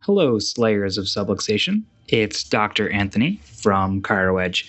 Hello, Slayers of Subluxation. It's Dr. Anthony from ChiroEdge,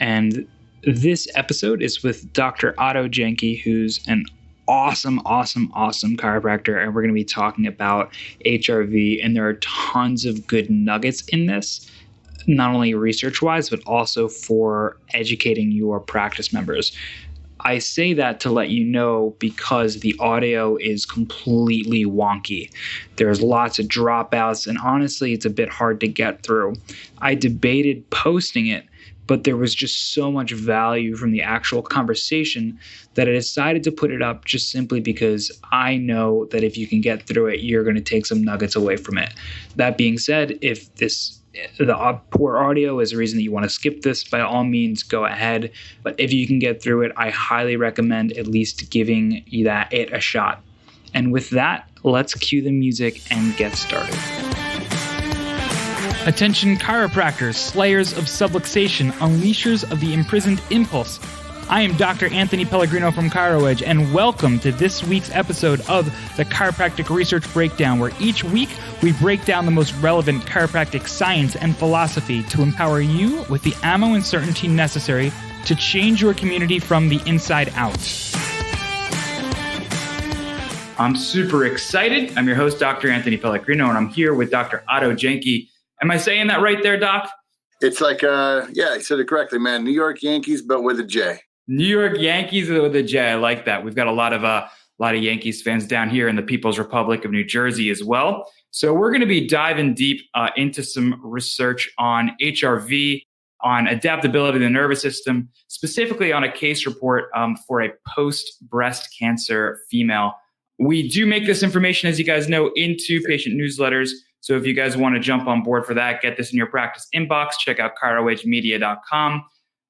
and this episode is with Dr. Otto Janke, who's an awesome chiropractor, and we're going to be talking about HRV, and there are tons of good nuggets in this, not only research-wise, but also for educating your practice members. I say that to let you know because the audio is completely wonky. There's lots of dropouts, and honestly, it's a bit hard to get through. I debated posting it, but there was just so much value from the actual conversation that I decided to put it up just simply because I know that if you can get through it, you're going to take some nuggets away from it. That being said, if the poor audio is a reason that you want to skip this, by all means, go ahead. But if you can get through it, I highly recommend at least giving it a shot. And with that, let's cue the music and get started. Attention chiropractors, slayers of subluxation, unleashers of the imprisoned impulse. I am Dr. Anthony Pellegrino from ChiroEdge, and welcome to this week's episode of the Chiropractic Research Breakdown, where each week we break down the most relevant chiropractic science and philosophy to empower you with the ammo and certainty necessary to change your community from the inside out. I'm super excited. I'm your host, Dr. Anthony Pellegrino, and I'm here with Dr. Otto Janke. Am I saying that right there, Doc? It's like, yeah, you said it correctly, man. New York Yankees, but with a J. New York Yankees with a J. I like that. We've got a lot of Yankees fans down here in the People's Republic of New Jersey as well. So we're going to be diving deep into some research on HRV, on adaptability of the nervous system, specifically on a case report for a post-breast cancer female. We do make this information, as you guys know, into patient newsletters. So if you guys want to jump on board for that, get this in your practice inbox, check out chiroedgemedia.com.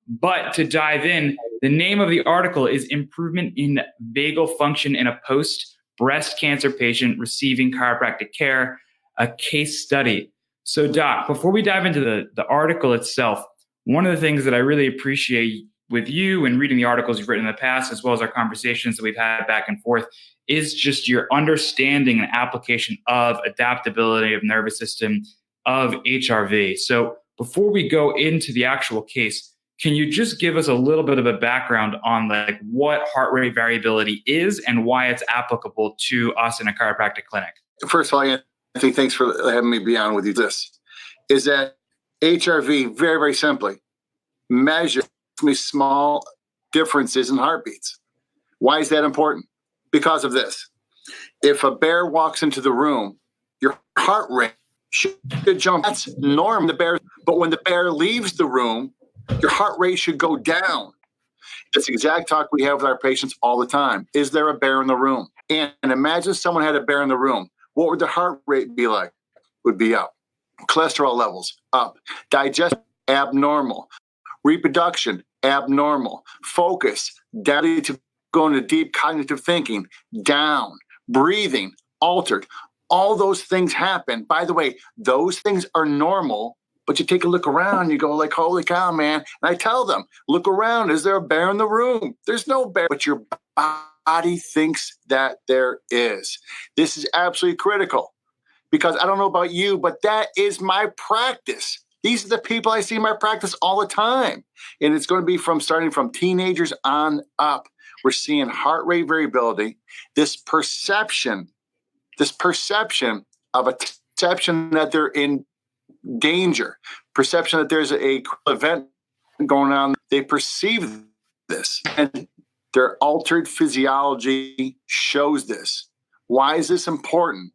But to dive in, the name of the article is Improvement in Vagal Function in a Post-Breast Cancer Patient Receiving Chiropractic Care, a Case Study. So Doc, before we dive into the article itself, one of the things that I really appreciate with you and reading the articles you've written in the past, as well as our conversations that we've had back and forth, is just your understanding and application of adaptability of nervous system, of HRV. So before we go into the actual case, can you just give us a little bit of a background on what heart rate variability is and why it's applicable to us in a chiropractic clinic? First of all, Anthony, thanks for having me be on with you. This is that HRV, very, very simply, measures small differences in heartbeats. Why is that important? Because of this. If a bear walks into the room, your heart rate should jump. That's normal. But when the bear leaves the room, your heart rate should go down. It's the exact talk we have with our patients all the time. Is there a bear in the room? And imagine someone had a bear in the room. What would the heart rate be like? Would be up. Cholesterol levels, up. Digestion, abnormal. Reproduction, abnormal. Focus, down to go into deep cognitive thinking, down. Breathing, altered. All those things happen. By the way, those things are normal. But you take a look around, you go like, holy cow, man. And I tell them, look around. Is there a bear in the room? There's no bear. But your body thinks that there is. This is absolutely critical because I don't know about you, but that is my practice. These are the people I see in my practice all the time. And it's going to be starting from teenagers on up. We're seeing heart rate variability, this perception of a perception that they're in danger, perception that there's a event going on. They perceive this, and their altered physiology shows this. Why is this important?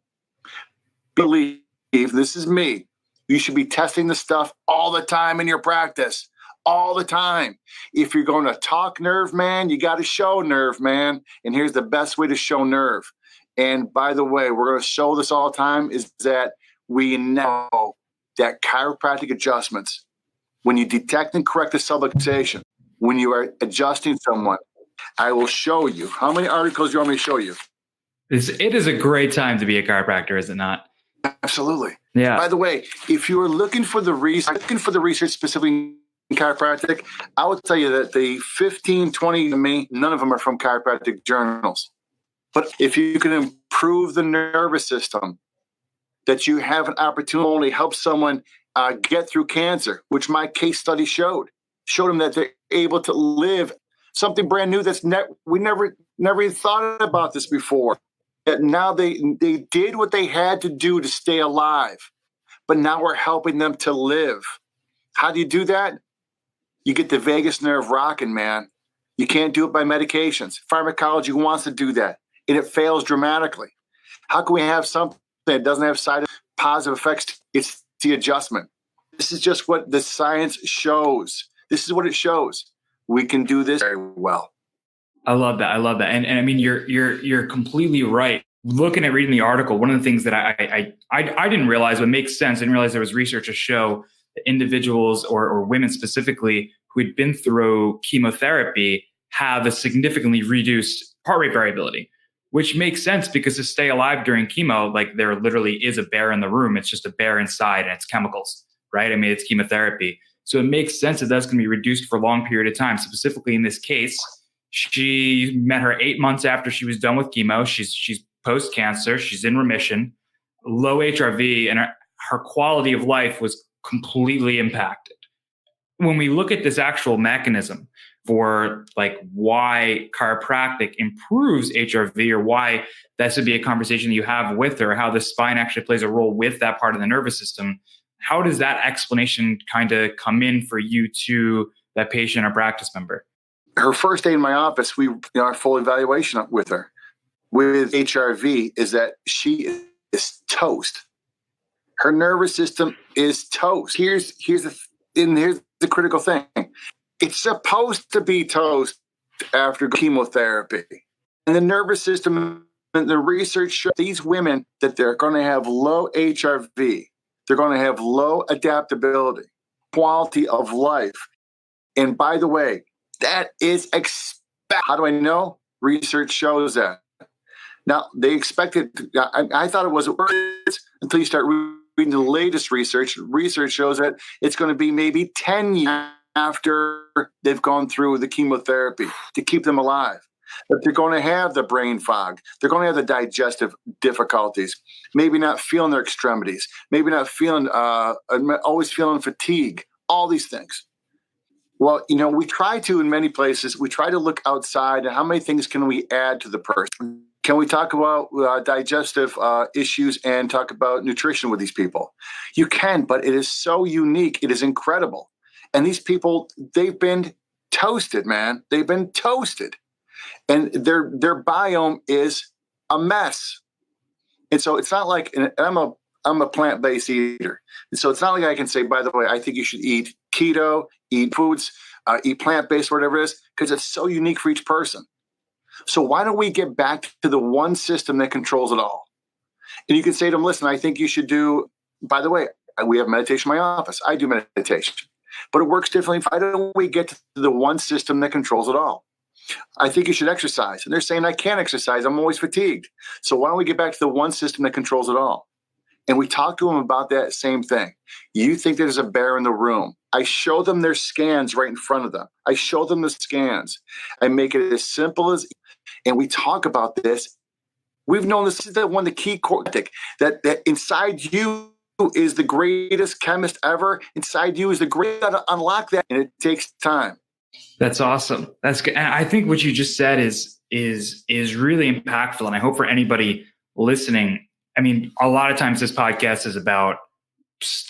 Believe, this is me. You should be testing this stuff all the time in your practice, all the time. If you're going to talk nerve, man, you got to show nerve, man. And here's the best way to show nerve. And by the way, we're going to show this all the time, is that we know that chiropractic adjustments, when you detect and correct the subluxation, when you are adjusting someone, I will show you. How many articles do you want me to show you? It is a great time to be a chiropractor, is it not? Absolutely. Yeah. By the way, if you are looking for the research specifically in chiropractic, I would tell you that the 15, 20 to me, none of them are from chiropractic journals. But if you can improve the nervous system, that you have an opportunity to only help someone get through cancer, which my case study showed them that they're able to live something brand new we never even thought about this before. That now they did what they had to do to stay alive, but now we're helping them to live. How do you do that? You get the vagus nerve rocking, man. You can't do it by medications. Pharmacology wants to do that, and it fails dramatically. How can we have something that doesn't have positive effects? It's the adjustment. This is just what the science shows. This is what it shows. We can do this very well. I love that. And I mean, you're completely right. Looking at reading the article, one of the things that I didn't realize, but makes sense. I didn't realize there was research to show that individuals or women specifically who had been through chemotherapy have a significantly reduced heart rate variability, which makes sense because to stay alive during chemo, like there literally is a bear in the room. It's just a bear inside and it's chemicals, right? I mean, it's chemotherapy. So it makes sense that that's going to be reduced for a long period of time. Specifically in this case, she met her 8 months after she was done with chemo. She's post-cancer. She's in remission, low HRV, and her quality of life was completely impacted. When we look at this actual mechanism for like why chiropractic improves HRV, or why that should be a conversation that you have with her, how the spine actually plays a role with that part of the nervous system, how does that explanation kind of come in for you to that patient or practice member? Her first day in my office, our full evaluation with her with HRV is that she is toast. Her nervous system is toast. Here's the critical thing. It's supposed to be toast after chemotherapy. And the nervous system, and the research shows these women that they're going to have low HRV. They're going to have low adaptability, quality of life. And by the way, that is how do I know? Research shows that. Now, they expected, I thought it was words until you start reading the latest research. Research shows that it's going to be maybe 10 years after they've gone through the chemotherapy to keep them alive. But they're going to have the brain fog. They're going to have the digestive difficulties, maybe not feeling their extremities, maybe not feeling, always feeling fatigue, all these things. Well, we try to, in many places, we try to look outside and how many things can we add to the person? Can we talk about digestive issues and talk about nutrition with these people? You can, but it is so unique. It is incredible. And these people, they've been toasted, man. They've been toasted. And their biome is a mess. And so it's not like, and I'm a plant-based eater. And so it's not like I can say, by the way, I think you should eat keto, eat foods, eat plant-based, whatever it is, because it's so unique for each person. So why don't we get back to the one system that controls it all? And you can say to them, listen, I think you should do, by the way, we have meditation in my office. I do meditation, but it works differently. Why don't we get to the one system that controls it all? I think you should exercise. And they're saying, I can't exercise. I'm always fatigued. So why don't we get back to the one system that controls it all? And we talk to them about that same thing. You think there's a bear in the room. I show them their scans right in front of them. I show them the scans. I make it as simple as, and we talk about this. We've known this is the key cortic, that inside you is the greatest chemist ever. Inside you is the great, to unlock that, and it takes time. That's awesome. That's good. And I think what you just said is really impactful. And I hope for anybody listening, I mean, a lot of times this podcast is about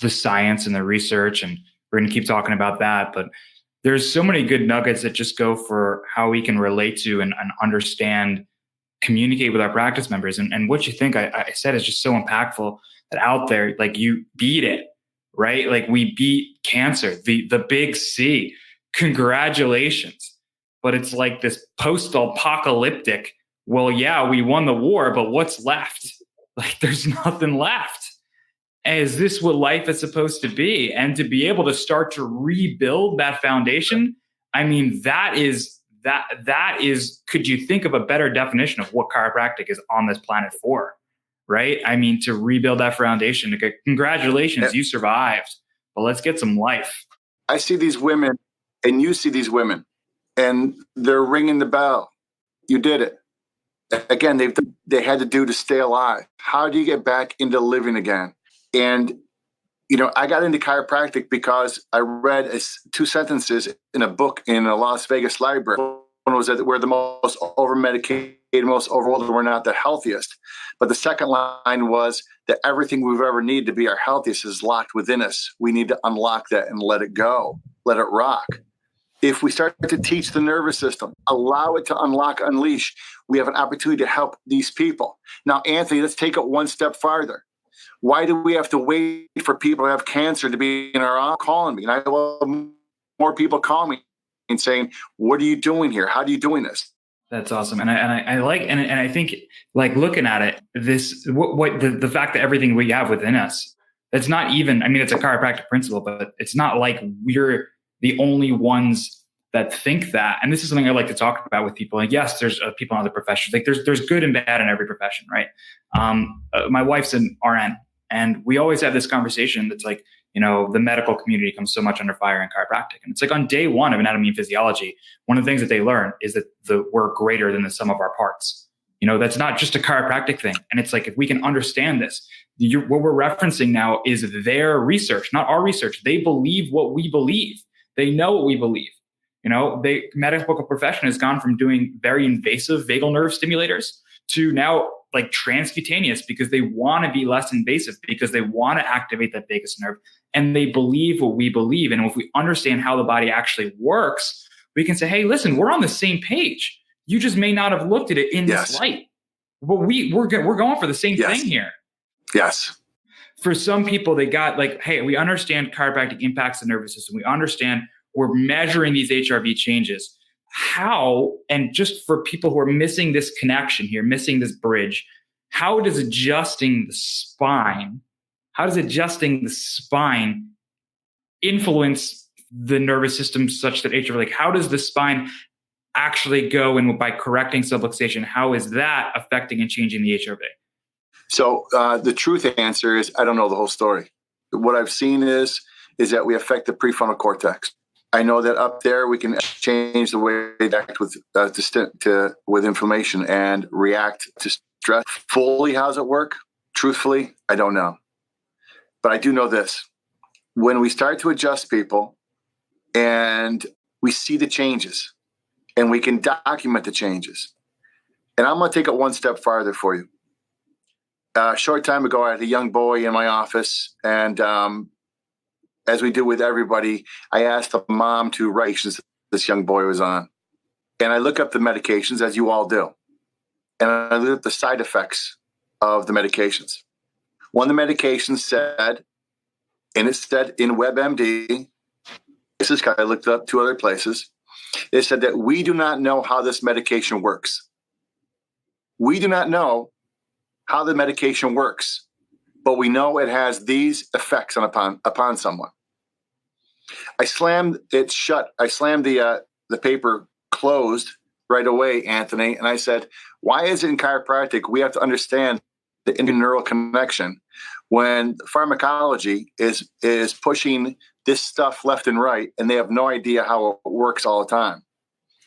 the science and the research, and we're going to keep talking about that. But there's so many good nuggets that just go for how we can relate to and understand, communicate with our practice members. And what you think I said is just so impactful, that out there, like, you beat it, right? Like, we beat cancer, the big C. Congratulations. But it's like this post-apocalyptic, well, yeah, we won the war, but what's left? Like, there's nothing left. Is this what life is supposed to be? And to be able to start to rebuild that foundation, I mean, that is, could you think of a better definition of what chiropractic is on this planet for, right? I mean, to rebuild that foundation, to congratulations, you survived, but let's get some life. I see these women, and you see these women, and they're ringing the bell. You did it. again, they had to do to stay alive. How do you get back into living again? And I got into chiropractic because I read two sentences in a book in a Las Vegas library. One was that we're the most over-medicated, most overloaded, we're not the healthiest. But the second line was that everything we've ever needed to be our healthiest is locked within us. We need to unlock that and let it go, let it rock. If we start to teach the nervous system, allow it to unlock, unleash, we have an opportunity to help these people. Now, Anthony, let's take it one step farther. Why do we have to wait for people to have cancer to be in our office calling me? And I have more people call me and saying, what are you doing here? How are you doing this? That's awesome. And I like, and I think like looking at it, the fact that everything we have within us, it's not even, I mean, it's a chiropractic principle, but it's not like we're the only ones that think that. And this is something I like to talk about with people. Like, yes, there's people in other professions. Like there's good and bad in every profession, right? My wife's an RN, and we always have this conversation that's like, the medical community comes so much under fire in chiropractic. And it's like on day one of anatomy and physiology, one of the things that they learn is that we're greater than the sum of our parts. That's not just a chiropractic thing. And it's like, if we can understand this, what we're referencing now is their research, not our research. They believe what we believe. They know what we believe. The medical profession has gone from doing very invasive vagal nerve stimulators to now like transcutaneous, because they want to be less invasive, because they want to activate that vagus nerve, and they believe what we believe. And if we understand how the body actually works, we can say, hey, listen, we're on the same page. You just may not have looked at it in this light, but we're going for the same thing here. Yes. For some people, they got like, hey, we understand chiropractic impacts the nervous system. We understand we're measuring these HRV changes. How, and just for people who are missing this connection here, missing this bridge, how does adjusting the spine influence the nervous system such that HRV, like how does the spine actually go, and by correcting subluxation, how is that affecting and changing the HRV? So the truth answer is, I don't know the whole story. What I've seen is that we affect the prefrontal cortex. I know that up there we can change the way they act with inflammation and react to stress. Fully, how does it work? Truthfully, I don't know. But I do know this. When we start to adjust people and we see the changes and we can document the changes, and I'm going to take it one step farther for you. A short time ago, I had a young boy in my office, and as we do with everybody, I asked the mom to write this young boy was on. And I look up the medications, as you all do. And I look at the side effects of the medications. One of the medications said, and it said in WebMD, this is I looked up two other places, it said that we do not know how this medication works. We do not know how the medication works, but we know it has these effects upon someone. I slammed it shut. I slammed the paper closed right away, Anthony. And I said, why is it in chiropractic we have to understand the interneural connection when pharmacology is pushing this stuff left and right, and they have no idea how it works all the time?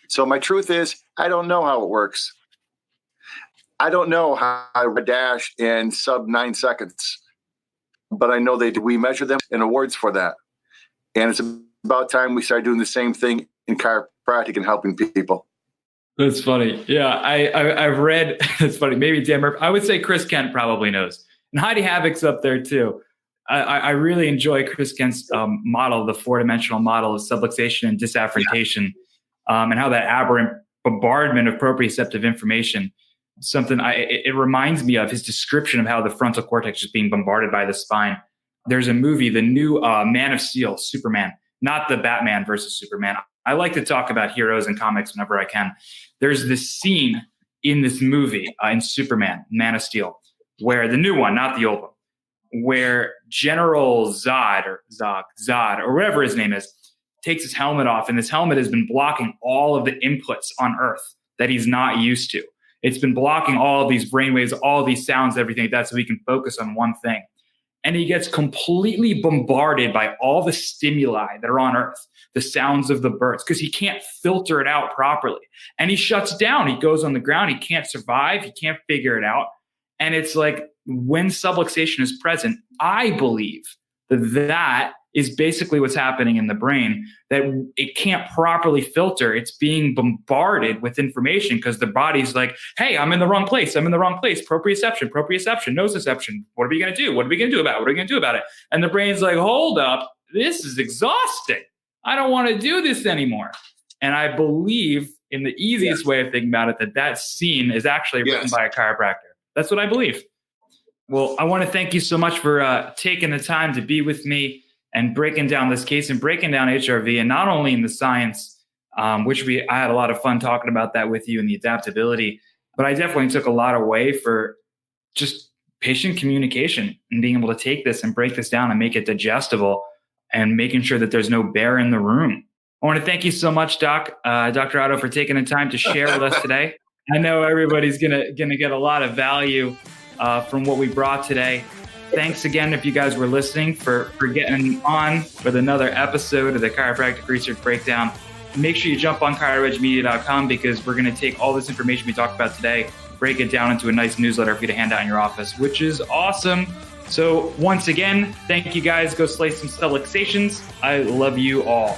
So my truth is, I don't know how it works. I don't know how I dash in sub 9 seconds, but I know we measure them in awards for that. And it's about time we started doing the same thing in chiropractic and helping people. That's funny. Yeah, I've read, it's funny, maybe Dan Murphy, I would say Chris Kent probably knows. And Heidi Havock's up there too. I really enjoy Chris Kent's model, the 4-dimensional model of subluxation and disaffrontation, and how that aberrant bombardment of proprioceptive information, it reminds me of his description of how the frontal cortex is being bombarded by the spine. There's a movie, the new Man of Steel, Superman, not the Batman versus Superman. I like to talk about heroes in comics whenever I can. There's this scene in this movie, in Superman, Man of Steel, where the new one, not the old one, where General Zod or whatever his name is, takes his helmet off, and this helmet has been blocking all of the inputs on Earth that he's not used to. It's been blocking all of these brainwaves, all of these sounds, everything like that, so he can focus on one thing. and he gets completely bombarded by all the stimuli that are on Earth, the sounds of the birds, because he can't filter it out properly. And he shuts down. He goes on the ground. He can't survive. He can't figure it out. And it's like when subluxation is present, I believe that is basically what's happening in the brain, that it can't properly filter. It's being bombarded with information because the body's like, hey, I'm in the wrong place. I'm in the wrong place. Proprioception, nociception. What are we going to do? What are we going to do about it? What are we going to do about it? And the brain's like, hold up, this is exhausting. I don't want to do this anymore. And I believe in the easiest way of thinking about it, that scene is actually written by a chiropractor. That's what I believe. Well, I want to thank you so much for taking the time to be with me and breaking down this case and breaking down HRV, and not only in the science, which I had a lot of fun talking about that with you, and the adaptability, but I definitely took a lot away for just patient communication and being able to take this and break this down and make it digestible and making sure that there's no bear in the room. I want to thank you so much, Dr. Otto, for taking the time to share with us today. I know everybody's gonna get a lot of value from what we brought today. Thanks again, if you guys were listening, for getting on with another episode of the Chiropractic Research Breakdown. Make sure you jump on chiroedgemedia.com, because we're going to take all this information we talked about today, break it down into a nice newsletter for you to hand out in your office, which is awesome. So once again, thank you guys. Go slay some subluxations. I love you all.